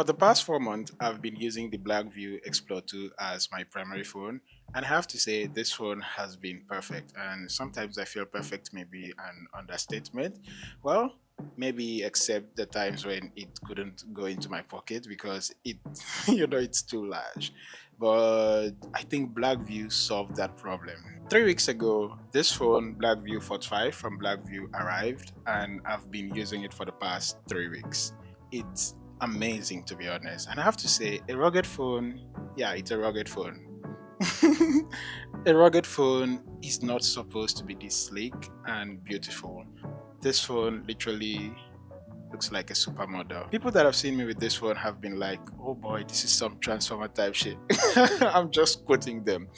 For the past 4 months, I've been using the Blackview Explore 2 as my primary phone, and I have to say this phone has been perfect. And sometimes I feel perfect may be an understatement. Well, maybe except the times when it couldn't go into my pocket because it, it's too large. But I think Blackview solved that problem. 3 weeks ago, this phone, Blackview 45 from Blackview, arrived, and I've been using it for the past 3 weeks. It's amazing, to be honest. And I have to say, a rugged phone, yeah, it's a rugged phone. A rugged phone is not supposed to be this sleek and beautiful. This phone literally looks like a supermodel. People that have seen me with this phone have been like, oh boy, this is some transformer type shit. I'm just quoting them.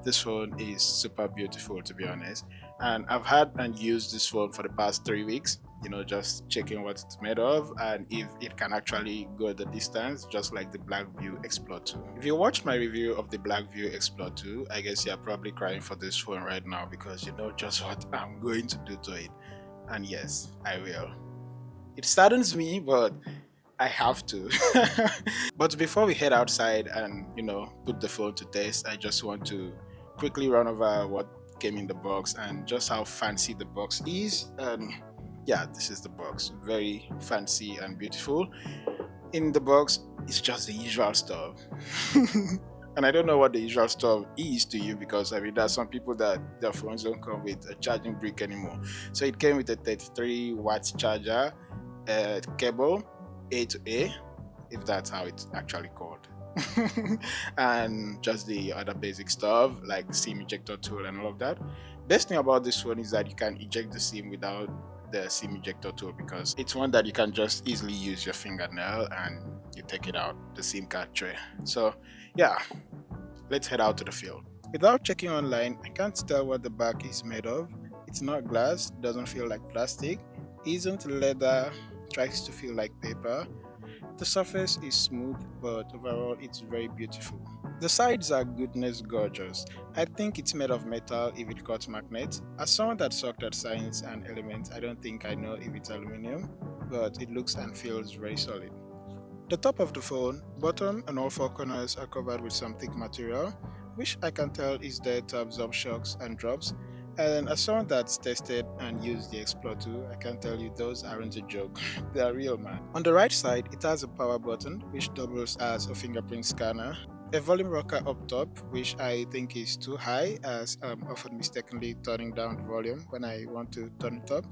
This phone is super beautiful, to be honest. And I've had and used this phone for the past 3 weeks, just checking what it's made of and if it can actually go the distance, just like the Blackview Explore 2. If you watched my review of the Blackview Explore 2, I guess you're probably crying for this phone right now because you know just what I'm going to do to it. And yes, I will. It saddens me, but I have to. But before we head outside and, put the phone to test, I just want to quickly run over what came in the box and just how fancy the box is. And yeah, this is the box. Very fancy and beautiful. In the box, it's just the usual stuff. And I don't know what the usual stuff is to you because I mean, there's some people that their phones don't come with a charging brick anymore. So it came with a 33 watts charger, cable, A to A, if that's how it's actually called. And just the other basic stuff like SIM ejector tool and all of that. Best thing about this one is that you can eject the SIM without the SIM ejector tool because it's one that you can just easily use your fingernail and you take it out, the SIM card tray. So yeah, let's head out to the field. Without checking online, I can't tell what the back is made of. It's not glass, doesn't feel like plastic, isn't leather, tries to feel like paper. The surface is smooth, but overall it's very beautiful. The sides are goodness gorgeous. I think it's made of metal if it got magnet. As someone that sucked at science and elements, I don't think I know if it's aluminum, but it looks and feels very solid. The top of the phone, bottom and all four corners are covered with some thick material, which I can tell is there to absorb shocks and drops. And as someone that's tested and used the Explore 2, I can tell you those aren't a joke. They are real, man. On the right side, it has a power button which doubles as a fingerprint scanner, a volume rocker up top, which I think is too high, as I'm often mistakenly turning down the volume when I want to turn it up.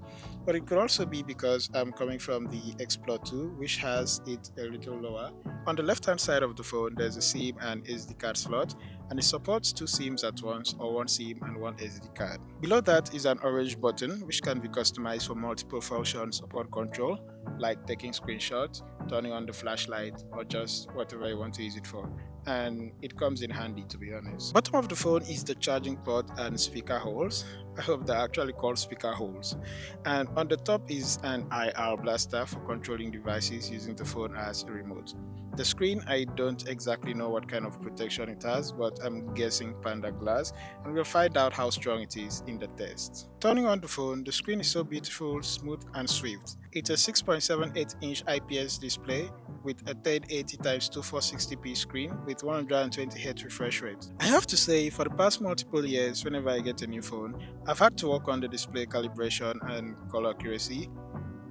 But it could also be because I'm coming from the Explore 2, which has it a little lower. On the left hand side of the phone, there's a SIM and SD card slot, and it supports two SIMs at once or one SIM and one SD card. Below that is an orange button which can be customized for multiple functions upon control, like taking screenshots, turning on the flashlight, or just whatever you want to use it for. And it comes in handy, to be honest. Bottom of the phone is the charging port and speaker holes. I hope they're actually called speaker holes. And on the top is an IR blaster for controlling devices using the phone as a remote. The screen, I don't exactly know what kind of protection it has, but I'm guessing Panda glass, and we'll find out how strong it is in the test. Turning on the phone, the screen is so beautiful, smooth, and swift. It's a 6.78-inch IPS display with a 1080x2460p screen with 120Hz refresh rate. I have to say, for the past multiple years, whenever I get a new phone, I've had to work on the display calibration and color accuracy.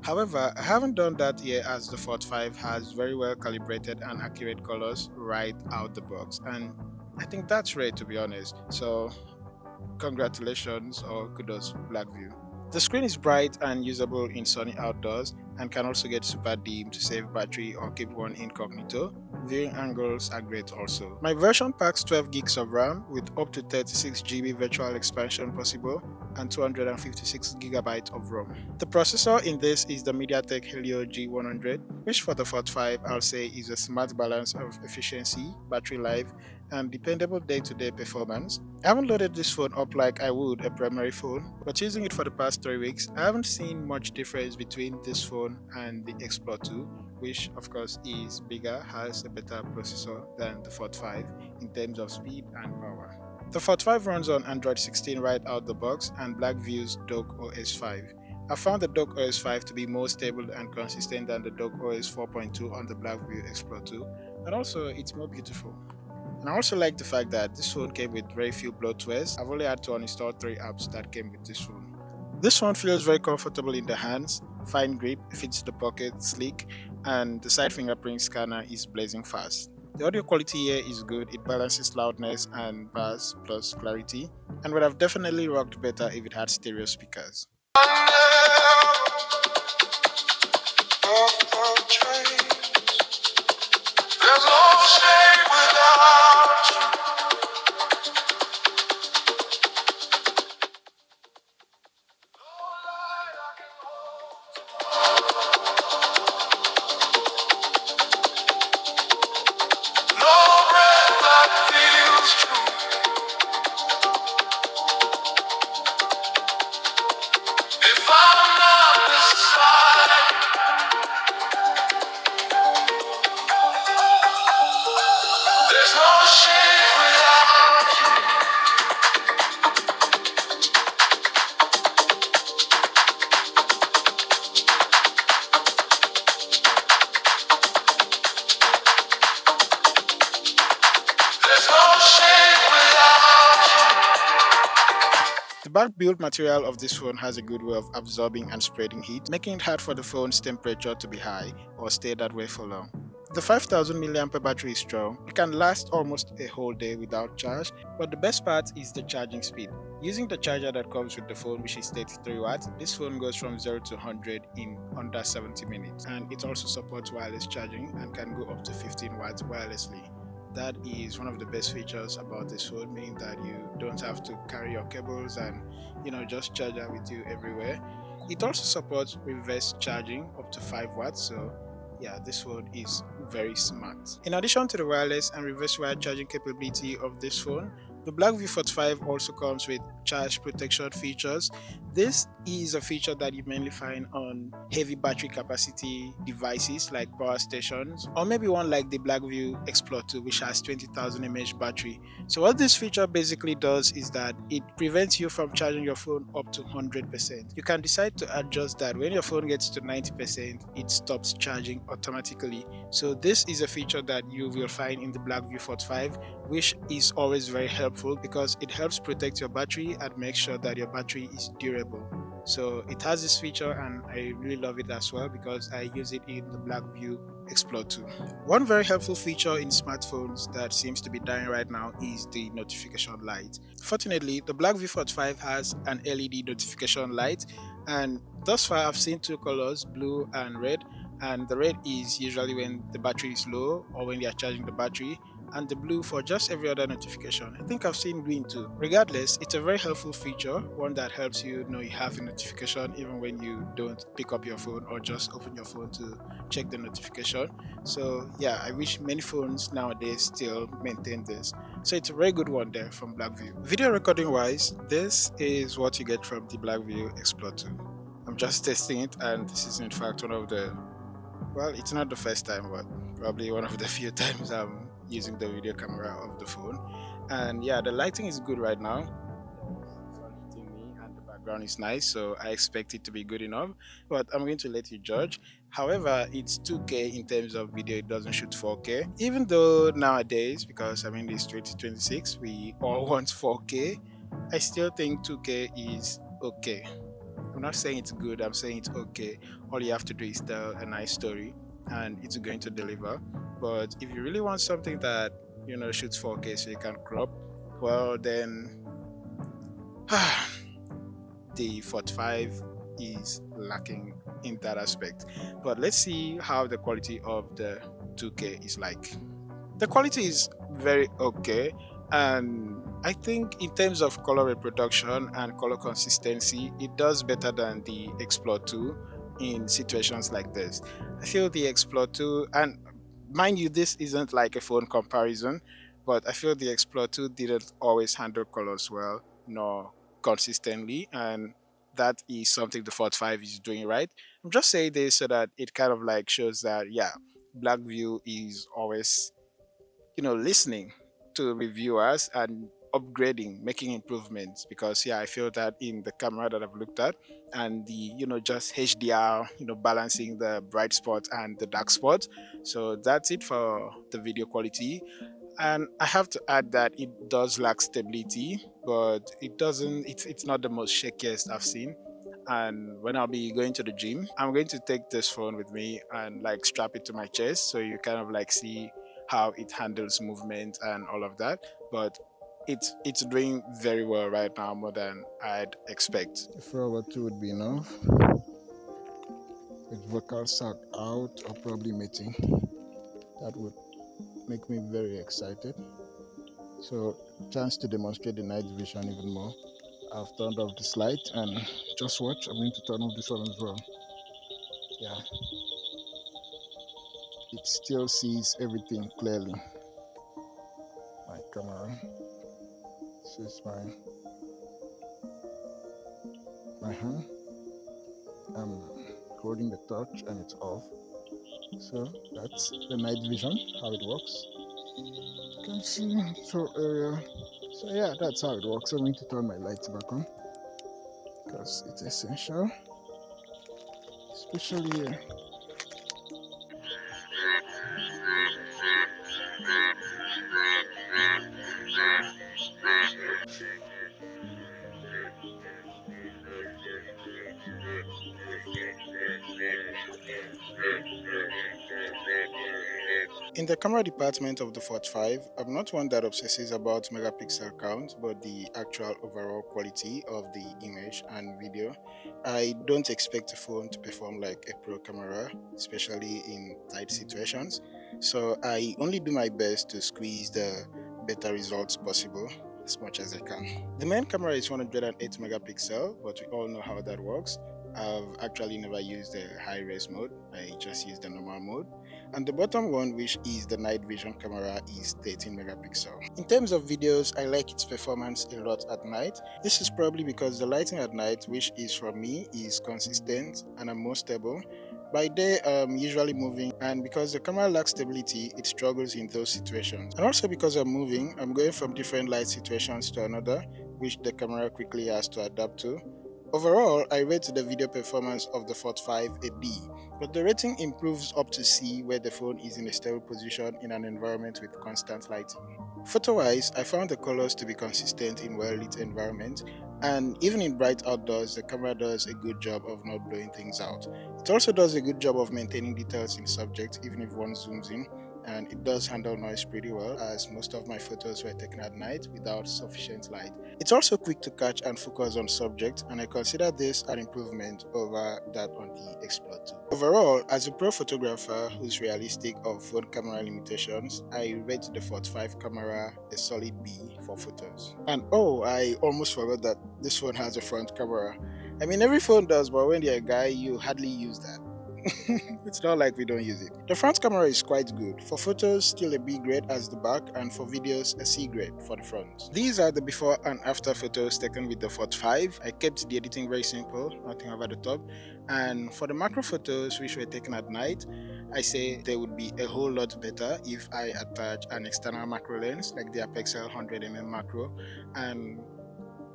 However, I haven't done that yet as the 45 has very well calibrated and accurate colors right out the box, and I think that's rare, to be honest. So congratulations or kudos Blackview. The screen is bright and usable in sunny outdoors and can also get super dim to save battery or keep one incognito. Viewing angles are great also. My version packs 12 gigs of RAM with up to 36 GB virtual expansion possible and 256 GB of ROM. The processor in this is the MediaTek Helio G100, which for the 45 I'll say is a smart balance of efficiency, battery life, and dependable day-to-day performance. I haven't loaded this phone up like I would a primary phone, but using it for the past 3 weeks, I haven't seen much difference between this phone and the Explore 2, which of course is bigger, has a better processor than the 45 in terms of speed and power. The 45 runs on Android 16 right out the box and Blackview's Dock OS 5. I found the Dock OS 5 to be more stable and consistent than the Dock OS 4.2 on the Blackview Explorer 2, and also it's more beautiful. And I also like the fact that this phone came with very few bloatwares. I've only had to uninstall 3 apps that came with this phone. This one feels very comfortable in the hands, fine grip, fits the pocket, sleek, and the side fingerprint scanner is blazing fast. The audio quality here is good, it balances loudness and bass plus clarity, and would have definitely rocked better if it had stereo speakers. There's no shame without you. No light I can hold. No breath that feels true. If I'm not beside, there's no shame without you. There's no shame without you. The back build material of this phone has a good way of absorbing and spreading heat, making it hard for the phone's temperature to be high or stay that way for long. The 5000 mAh battery is strong. It can last almost a whole day without charge, but the best part is the charging speed. Using the charger that comes with the phone, which is 33 watts, this phone goes from 0 to 100 in under 70 minutes. And it also supports wireless charging and can go up to 15 watts wirelessly. That is one of the best features about this phone, meaning that you don't have to carry your cables and just charge it with you everywhere. It also supports reverse charging up to 5 watts, so yeah, this phone is very smart. In addition to the wireless and reverse wire charging capability of this phone, the Blackview 45 also comes with charge protection features. This is a feature that you mainly find on heavy battery capacity devices like power stations, or maybe one like the Blackview Explorer 2, which has 20,000 mAh battery. So what this feature basically does is that it prevents you from charging your phone up to 100%. You can decide to adjust that. When your phone gets to 90%, it stops charging automatically. So this is a feature that you will find in the Blackview 45, which is always very helpful because it helps protect your battery and make sure that your battery is durable. So it has this feature and I really love it as well because I use it in the Blackview Explorer 2. One very helpful feature in smartphones that seems to be dying right now is the notification light. Fortunately, the Blackview 45 has an LED notification light, and thus far I've seen two colors, blue and red, and the red is usually when the battery is low or when they are charging the battery, and the blue for just every other notification. I think I've seen green too. Regardless, it's a very helpful feature, one that helps you know you have a notification even when you don't pick up your phone or just open your phone to check the notification. So yeah, I wish many phones nowadays still maintain this. So it's a very good one there from Blackview. Video recording wise, this is what you get from the Blackview Explorer 2. I'm just testing it, and this is in fact one of the, well, it's not the first time, but probably one of the few times I'm using the video camera of the phone. And yeah, the lighting is good right now. It's not hitting me, and the background is nice, so I expect it to be good enough. But I'm going to let you judge. However, it's 2K in terms of video, it doesn't shoot 4K. Even though nowadays, because I mean, it's 2026, we all want 4K, I still think 2K is okay. I'm not saying it's good, I'm saying it's okay. All you have to do is tell a nice story and it's going to deliver. But if you really want something that, shoots 4K so you can crop, well, then the 45 is lacking in that aspect. But let's see how the quality of the 2K is like. The quality is very okay, and I think in terms of color reproduction and color consistency, it does better than the Explorer 2 in situations like this. I feel the Explorer 2, and mind you, this isn't like a phone comparison, but I feel the Explorer 2 didn't always handle colors well nor consistently, and that is something the 45 is doing right. I'm just saying this so that it kind of like shows that, yeah, Blackview is always listening to reviewers and upgrading, making improvements, because yeah, I feel that in the camera that I've looked at, and the just HDR, balancing the bright spot and the dark spot. So that's it for the video quality. And I have to add that it does lack stability, but it doesn't. It's not the most shakiest I've seen. And when I'll be going to the gym, I'm going to take this phone with me and like strap it to my chest, so you kind of like see how it handles movement and all of that. But it's doing very well right now, more than I'd expect. If hour 2 would be enough, with vocal sack out or probably meeting, that would make me very excited. So, chance to demonstrate the night vision even more. I've turned off this light and just watch. I'm going to turn off this one as well. Yeah, it still sees everything clearly. My camera. This is my hand. I'm holding the torch and it's off. So that's the night vision, how it works. You can see this whole area. So yeah, that's how it works. I'm going to turn my lights back on because it's essential, especially here. In the camera department of the 45, I'm not one that obsesses about megapixel count, but the actual overall quality of the image and video. I don't expect a phone to perform like a pro camera, especially in tight situations. So I only do my best to squeeze the better results possible as much as I can. The main camera is 108 megapixel, but we all know how that works. I've actually never used the high res mode, I just use the normal mode. And the bottom one, which is the night vision camera, is 13 megapixel. In terms of videos, I like its performance a lot at night. This is probably because the lighting at night, which is for me, is consistent and I'm more stable. By day, I'm usually moving, and because the camera lacks stability, it struggles in those situations. And also because I'm moving, I'm going from different light situations to another, which the camera quickly has to adapt to. Overall, I rate the video performance of the 45 a B, but the rating improves up to C where the phone is in a stable position in an environment with constant lighting. Photo-wise, I found the colors to be consistent in well-lit environments, and even in bright outdoors, the camera does a good job of not blowing things out. It also does a good job of maintaining details in subject even if one zooms in, and it does handle noise pretty well, as most of my photos were taken at night without sufficient light. It's also quick to catch and focus on subject, and I consider this an improvement over that on the Explore 2. Overall, as a pro photographer who's realistic of phone camera limitations, I rate the 45 camera a solid B for photos. And oh, I almost forgot that this phone has a front camera. I mean, every phone does, but when you're a guy, you hardly use that. It's not like we don't use it. The front camera is quite good. For photos, still a B grade as the back, and for videos, a C grade for the front. These are the before and after photos taken with the 45. I kept the editing very simple, nothing over the top. And for the macro photos, which were taken at night, I say they would be a whole lot better if I attach an external macro lens like the Apexel 100mm macro. And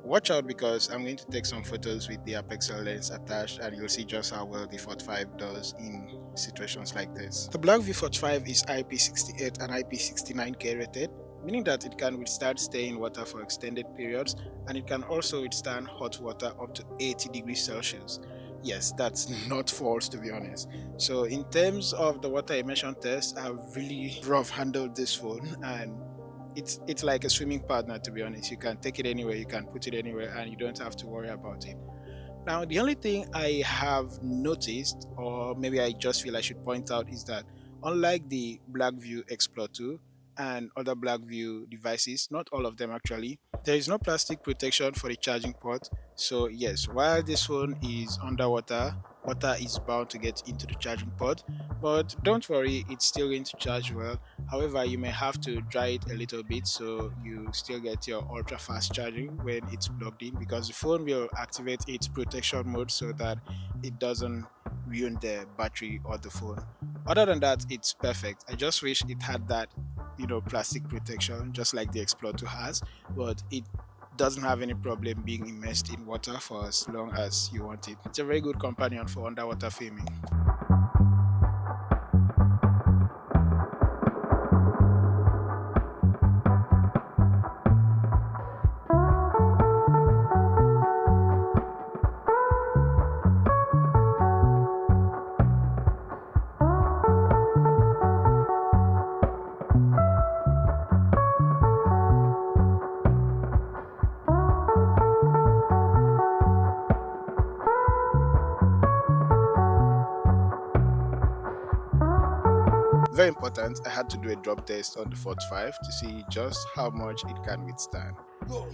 watch out, because I'm going to take some photos with the Apexel lens attached, and you'll see just how well the 45 does in situations like this. The Blackview 45 is IP68 and IP69K rated, meaning that it can withstand staying in water for extended periods, and it can also withstand hot water up to 80 degrees Celsius. Yes, that's not false, to be honest. So in terms of the water immersion test, I've really rough handled this phone, and it's like a swimming partner, to be honest. You can take it anywhere, you can put it anywhere, and you don't have to worry about it. Now, the only thing I have noticed, or maybe I just feel I should point out, is that unlike the Blackview Explore 2 and other Blackview devices, not all of them actually, there is no plastic protection for the charging port. So yes, while this one is underwater, water is bound to get into the charging port, but don't worry, it's still going to charge well. However, you may have to dry it a little bit so you still get your ultra fast charging when it's plugged in, because the phone will activate its protection mode so that it doesn't ruin the battery or the phone. Other than that, it's perfect. I just wish it had that plastic protection, just like the Explore 2 has, but it doesn't have any problem being immersed in water for as long as you want it. It's a very good companion for underwater filming. Very important, I had to do a drop test on the 45 to see just how much it can withstand. Go.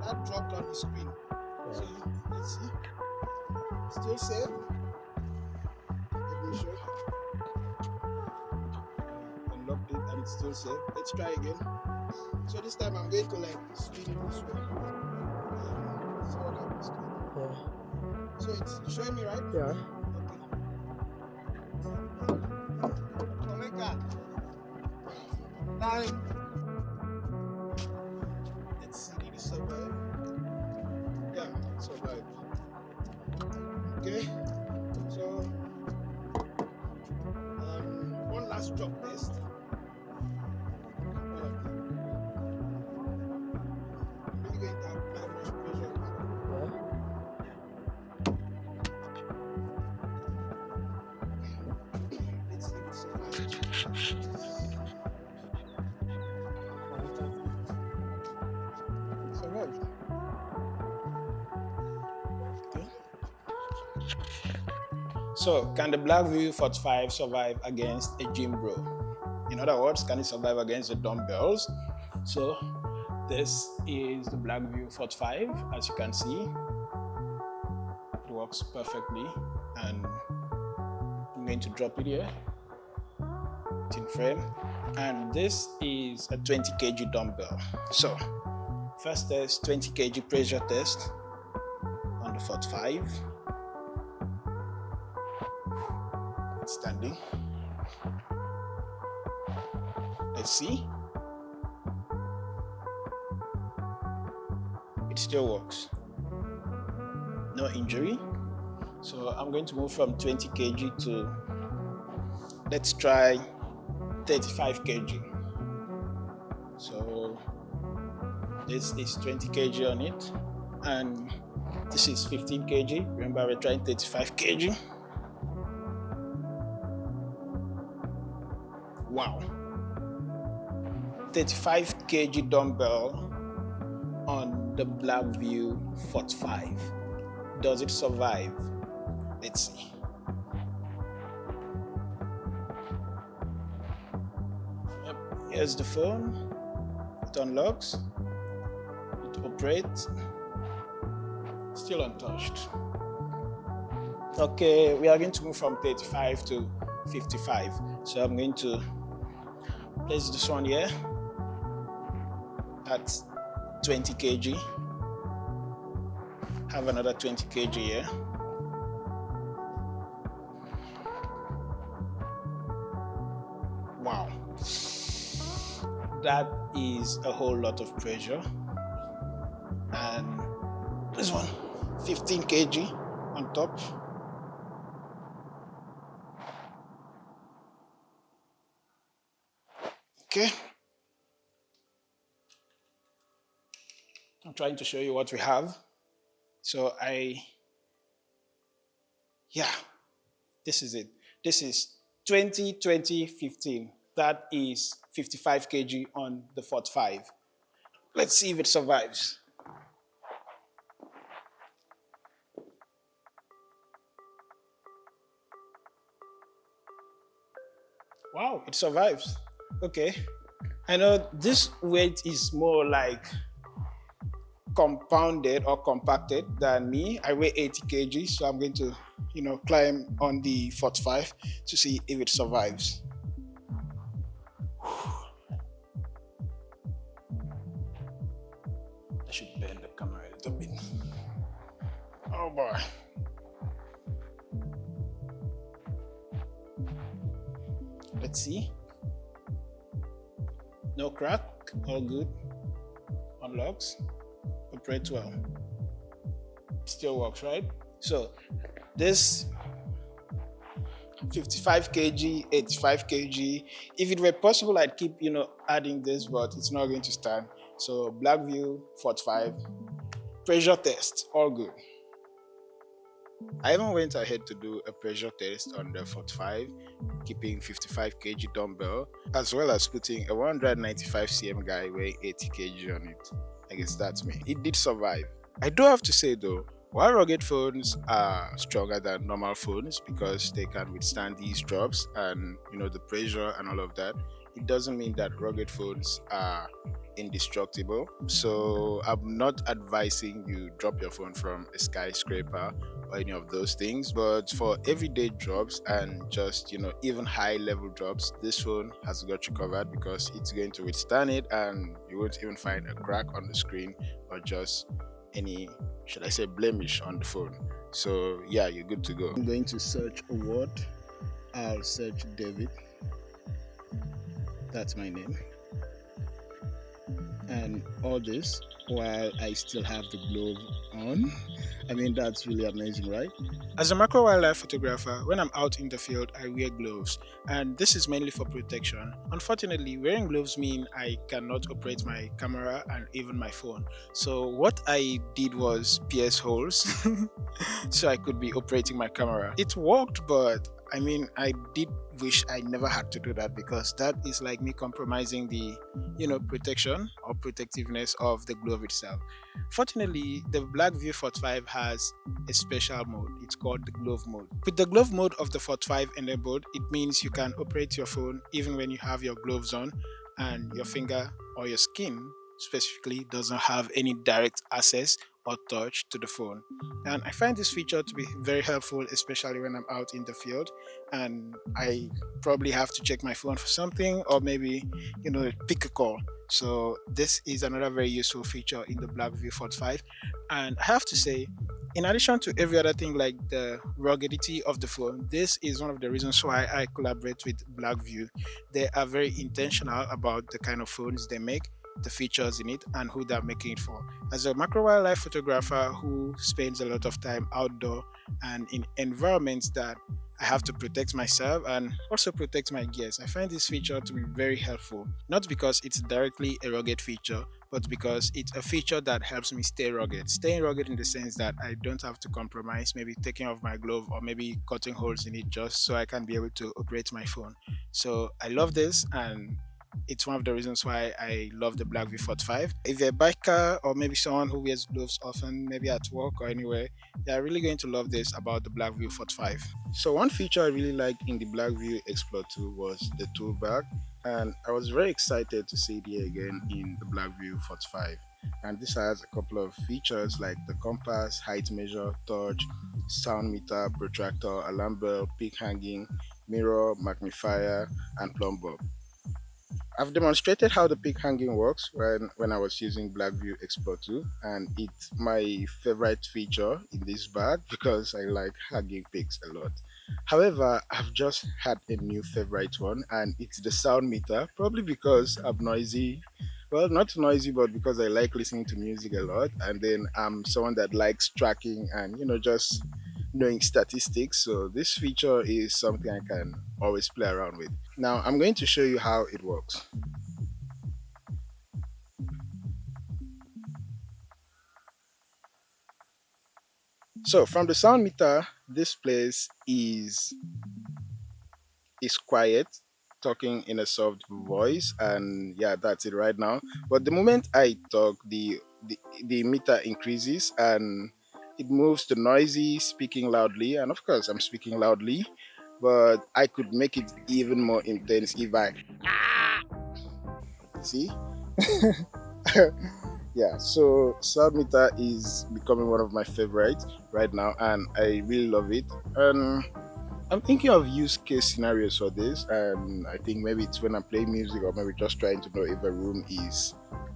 That dropped on the screen. So let's see. Still safe. Let me show. Unlocked it and it's still safe. Let's try again. So this time I'm going to like spin it this way. See what happens to it. Yeah. So it's showing me, right? Yeah. Oh my god. Nine. Let's see, did it survive? Yeah, it survived. Okay. So one last drop test. Really going to apply much pressure. Let's see if it survives. Survived. Okay. So, can the Blackview 45 survive against a gym bro? In other words, can it survive against the dumbbells? So, this is the Blackview 45. As you can see, it works perfectly, and I'm going to drop it here. It's in frame, and this is a 20 kg dumbbell. So, first test, 20 kg pressure test on the 45. It's standing. Let's see. It still works. No injury. So I'm going to move from 20 kg to, let's try 35 kg. So this is 20 kg on it, and this is 15 kg. Remember, we're trying 35 kg. Wow. 35 kg dumbbell on the Blackview 45. Does it survive? Let's see. Yep. Here's the phone. It unlocks. It operates. Still untouched. Okay, we are going to move from 35 to 55. So I'm going to place this one here at 20 kg. Have another 20 kg here. Wow. That is a whole lot of pressure. And this one, 15 kg on top. Okay. I'm trying to show you what we have. So this is it. This is 20, 20, 15. That is 55 kg on the 45. Let's see if it survives. Wow, it survives. Okay. I know this weight is more like compounded or compacted than me. I weigh 80 kg, so I'm going to, climb on the 45 to see if it survives. I should bend the camera a little bit. Oh boy. Let's see. No crack, all good, unlocks, operates well. Still works, right? So this 55 kg, 85 kg. If it were possible, I'd keep, adding this, but it's not going to stand. So Blackview 45, pressure test, all good. I even went ahead to do a pressure test on the 45, keeping 55 kg dumbbell, as well as putting a 195 cm guy weighing 80 kg on it. I guess that's me. It did survive. I do have to say though, while rugged phones are stronger than normal phones because they can withstand these drops and the pressure and all of that, it doesn't mean that rugged phones are indestructible. So I'm not advising you drop your phone from a skyscraper or any of those things. But for everyday jobs and just, even high level jobs, this phone has got you covered because it's going to withstand it and you won't even find a crack on the screen or just any, should I say, blemish on the phone. So yeah, you're good to go. I'm going to search a word. I'll search David. That's my name. And all this while I still have the glove on. I mean, that's really amazing, right? As a macro wildlife photographer, when I'm out in the field, I wear gloves, and this is mainly for protection. Unfortunately, wearing gloves mean I cannot operate my camera and even my phone. So what I did was pierce holes so I could be operating my camera. It worked, but I mean, I did wish I never had to do that because that is like me compromising the, protection or protectiveness of the glove itself. Fortunately, the Blackview 45 has a special mode. It's called the glove mode. With the glove mode of the 45 enabled, it means you can operate your phone even when you have your gloves on and your finger or your skin specifically doesn't have any direct access or touch to the phone. And I find this feature to be very helpful, especially when I'm out in the field and I probably have to check my phone for something or maybe, pick a call. So this is another very useful feature in the Blackview 45. And I have to say, in addition to every other thing like the ruggedity of the phone, this is one of the reasons why I collaborate with Blackview. They are very intentional about the kind of phones they make, the features in it, and who they're making it for. As a macro wildlife photographer who spends a lot of time outdoor and in environments that I have to protect myself and also protect my gears, I find this feature to be very helpful. Not because it's directly a rugged feature, but because it's a feature that helps me stay rugged. Staying rugged in the sense that I don't have to compromise, maybe taking off my glove or maybe cutting holes in it just so I can be able to operate my phone. So I love this and it's one of the reasons why I love the Black V45. If you're a biker or maybe someone who wears gloves often, maybe at work or anywhere, they're really going to love this about the Black View 45. So one feature I really liked in the Blackview Explore 2 was the Toolbag, and I was very excited to see it here again in the Blackview 45. And this has a couple of features like the compass, height measure, torch, sound meter, protractor, alarm bell, peak hanging, mirror, magnifier, and plumb bob. I've demonstrated how the peak hanging works when I was using Blackview Explore 2, and it's my favorite feature in this bag because I like hanging peaks a lot. However, I've just had a new favorite one, and it's the sound meter, probably because I'm noisy. Well, not noisy, but because I like listening to music a lot, and then I'm someone that likes tracking and just knowing statistics. So this feature is something I can always play around with. Now, I'm going to show you how it works. So from the sound meter, this place is quiet, talking in a soft voice, and yeah, that's it right now. But the moment I talk, the meter increases and it moves to noisy, speaking loudly, and of course I'm speaking loudly, but I could make it even more intense if I see. Yeah, so sound meter is becoming one of my favorites right now, and I really love it. And I'm thinking of use case scenarios for this, and I think maybe it's when I'm playing music or maybe just trying to know if a room is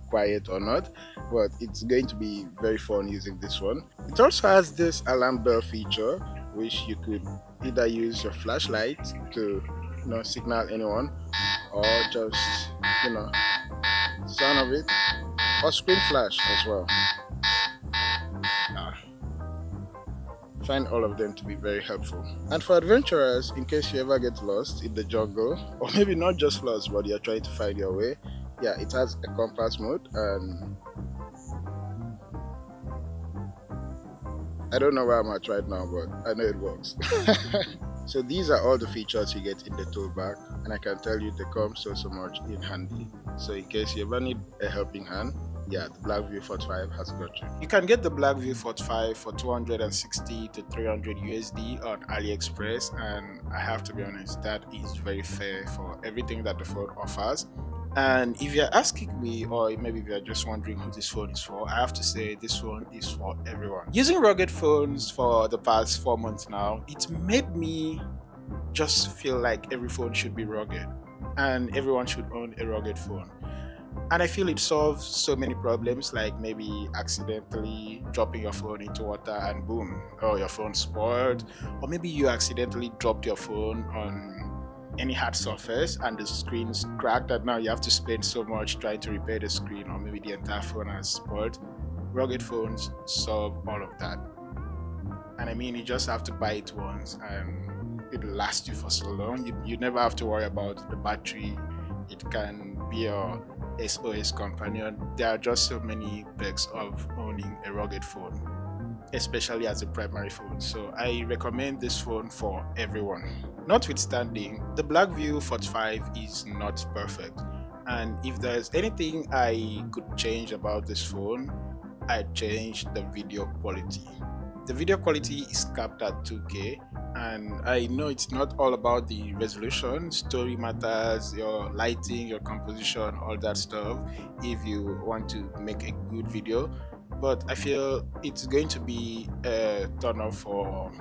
quiet or not. But it's going to be very fun using this one. It also has this alarm bell feature, which you could either use your flashlight to signal anyone, or just you know sound of it, or screen flash as well. Uh, find all of them to be very helpful. And for adventurers, in case you ever get lost in the jungle, or maybe not just lost, but you're trying to find your way, yeah, it has a compass mode, and I don't know where I'm at right now, but I know it works. So these are all the features you get in the toolbag, and I can tell you they come so much in handy. So in case you ever need a helping hand, yeah, the Blackview 45 has got you. You can get the Blackview 45 for 260 to 300 USD on AliExpress, and I have to be honest, that is very fair for everything that the phone offers. And if you're asking me, or maybe if you're just wondering who this phone is for, I have to say this phone is for everyone. Using rugged phones for the past 4 months now, it's made me just feel like every phone should be rugged and everyone should own a rugged phone. And I feel it solves so many problems, like maybe accidentally dropping your phone into water and boom, oh, your phone spoiled. Or maybe you accidentally dropped your phone on any hard surface and the screen's cracked, and now you have to spend so much trying to repair the screen, or maybe the entire phone has spoiled. Rugged phones solve all of that. And I mean, you just have to buy it once and it'll last you for so long. You never have to worry about the battery. It can be your SOS companion. There are just so many perks of owning a rugged phone, especially as a primary phone. So I recommend this phone for everyone. Notwithstanding, the Blackview 45 is not perfect. And if there's anything I could change about this phone, I'd change the video quality. The video quality is capped at 2K, and I know it's not all about the resolution. Story matters, your lighting, your composition, all that stuff, if you want to make a good video. But I feel it's going to be a turn off for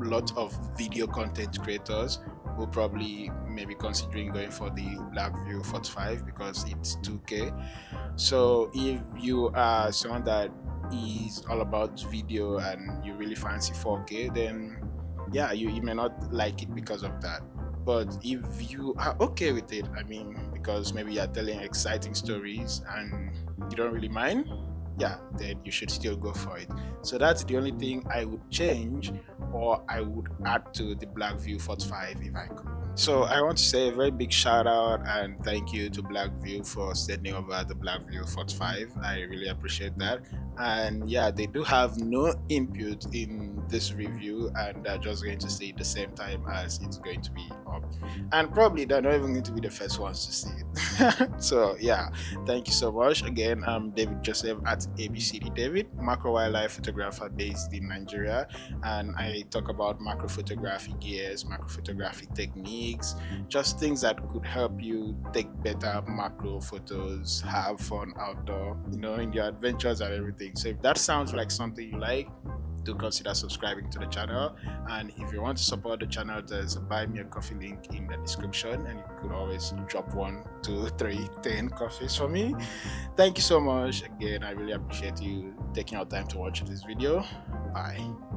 a lot of video content creators who probably maybe considering going for the Blackview 45 because it's 2K. So if you are someone that is all about video and you really fancy 4K, then yeah, you may not like it because of that. But if you are okay with it, I mean, because maybe you're telling exciting stories and you don't really mind, yeah, then you should still go for it. So that's the only thing I would change or I would add to the Blackview 45 if I could. So I want to say a very big shout out and thank you to Blackview for sending over the Blackview 45. I really appreciate that. And yeah, they do have no input in this review, and they're just going to see it the same time as it's going to be up. And probably they're not even going to be the first ones to see it. So yeah, thank you so much. Again, I'm David Joseph at ABCD David, macro wildlife photographer based in Nigeria, and I talk about macro photography gears, macro photography techniques, just things that could help you take better macro photos, have fun outdoor, in your adventures and everything. So if that sounds like something you like, do consider subscribing to the channel. And if you want to support the channel, there's a buy me a coffee link in the description, and you could always drop 1, 2, 3, 10 coffees for me. Thank you so much. Again, I really appreciate you taking your time to watch this video. Bye.